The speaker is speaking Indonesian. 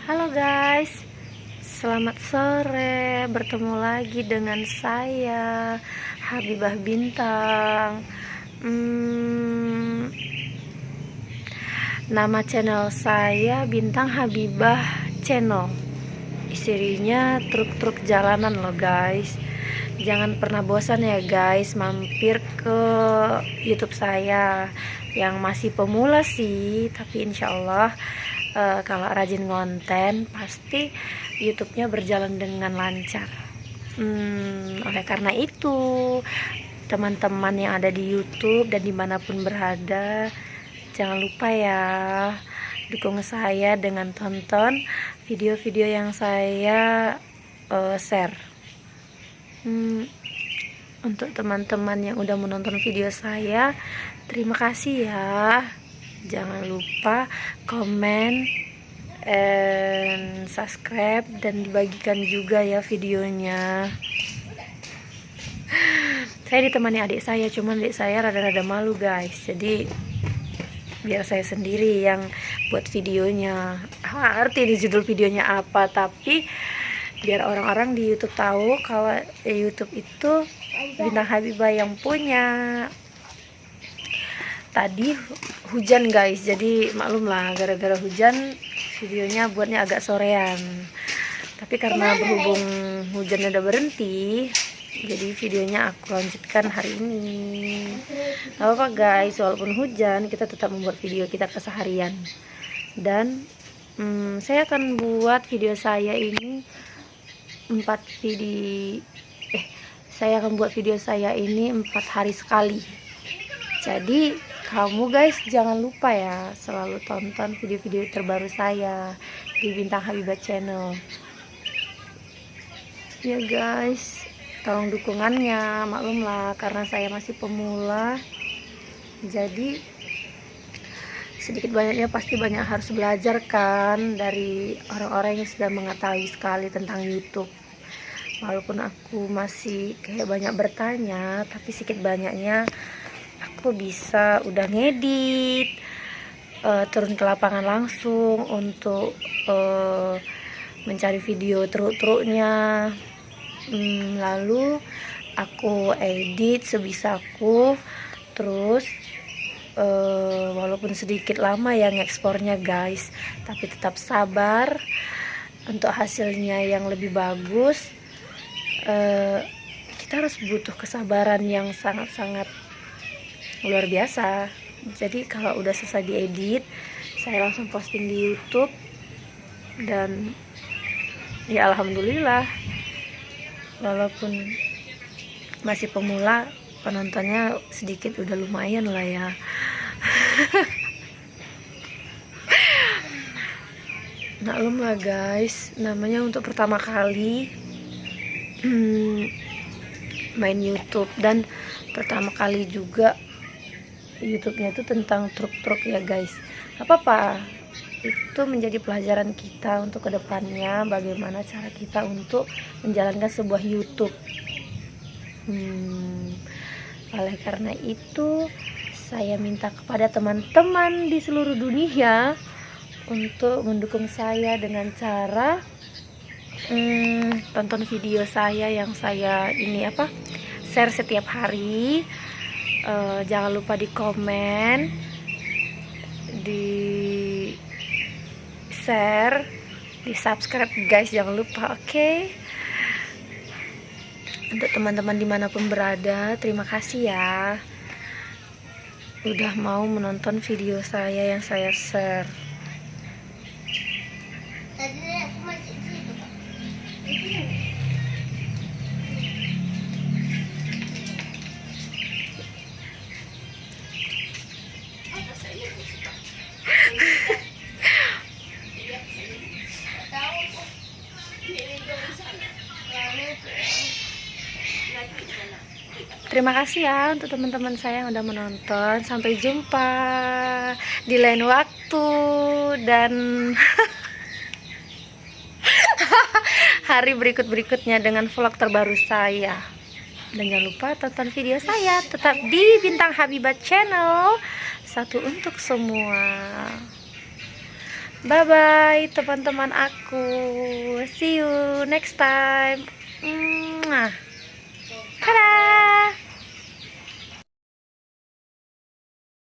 Halo guys, selamat sore. Bertemu lagi dengan saya, Habibah Bintang. Nama channel saya Bintang Habibah Channel. Isinya truk-truk jalanan loh guys. Jangan pernah bosan ya guys, mampir ke YouTube saya. Yang masih pemula sih, tapi insya Allah kalau rajin konten pasti YouTube-nya berjalan dengan lancar. Oleh karena itu, teman-teman yang ada di YouTube dan dimanapun berada, jangan lupa ya dukung saya dengan tonton video-video yang saya share. Untuk teman-teman yang udah menonton video saya, terima kasih ya. Jangan lupa komen and subscribe dan dibagikan juga ya videonya. Saya ditemani adik saya, cuman adik saya rada-rada malu guys, jadi biar saya sendiri yang buat videonya. Arti di judul videonya apa, tapi biar orang-orang di YouTube tahu kalau YouTube itu Bintang Habibah yang punya. Tadi hujan guys, jadi maklum lah, gara-gara hujan videonya buatnya agak sorean. Tapi karena berhubung hujannya udah berhenti, jadi videonya aku lanjutkan hari ini. Gak apa-apa guys, walaupun hujan kita tetap membuat video kita keseharian. Dan saya akan buat video saya ini 4 hari sekali. Jadi kamu guys jangan lupa ya selalu tonton video-video terbaru saya di Bintang Habibah Channel ya guys. Tolong dukungannya, maklum lah karena saya masih pemula, jadi sedikit banyaknya pasti banyak harus belajar kan dari orang-orang yang sudah mengetahui sekali tentang YouTube. Walaupun aku masih kayak banyak bertanya, tapi sedikit banyaknya aku bisa udah ngedit, turun ke lapangan langsung untuk mencari video truk-truknya. Lalu aku edit sebisaku, terus walaupun sedikit lama ya ngekspornya guys, tapi tetap sabar untuk hasilnya yang lebih bagus. Kita harus butuh kesabaran yang sangat-sangat luar biasa. Jadi kalau udah selesai diedit, saya langsung posting di YouTube, dan ya alhamdulillah walaupun masih pemula, penontonnya sedikit udah lumayan lah ya. Maklum lah guys, namanya untuk pertama kali main YouTube, dan pertama kali juga YouTube-nya itu tentang truk-truk ya guys. Apa-apa, itu menjadi pelajaran kita untuk kedepannya, bagaimana cara kita untuk menjalankan sebuah YouTube. Oleh karena itu saya minta kepada teman-teman di seluruh dunia untuk mendukung saya dengan cara tonton video saya yang saya share setiap hari. Jangan lupa di komen, di share, di subscribe guys, jangan lupa. Oke? Untuk teman-teman dimanapun berada, terima kasih ya udah mau menonton video saya yang saya share. Terima kasih ya untuk teman-teman saya yang udah menonton. Sampai jumpa di lain waktu dan hari berikut-berikutnya dengan vlog terbaru saya. Dan jangan lupa tonton video saya tetap di Bintang Habibah Channel. Satu untuk semua. Bye bye teman-teman aku. See you next time. Mwah.